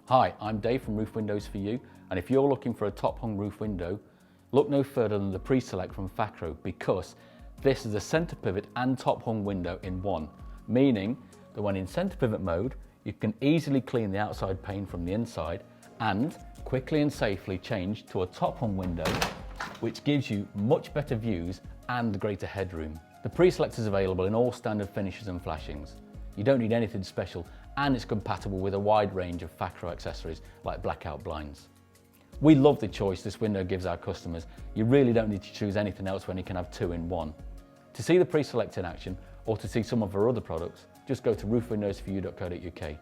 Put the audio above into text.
Hi, I'm Dave from Roof Windows For You, and if you're looking for a top hung roof window, look no further than the preSelect from FAKRO, because this is a centre pivot and top hung window in one, meaning that when in centre pivot mode, you can easily clean the outside pane from the inside and quickly and safely change to a top hung window, which gives you much better views and greater headroom. The preSelect is available in all standard finishes and flashings. You don't need anything special, and it's compatible with a wide range of FAKRO accessories like blackout blinds. We love the choice this window gives our customers. You really don't need to choose anything else when you can have two in one. To see the preSelect in action or to see some of our other products, just go to roofwindowsforyou.co.uk.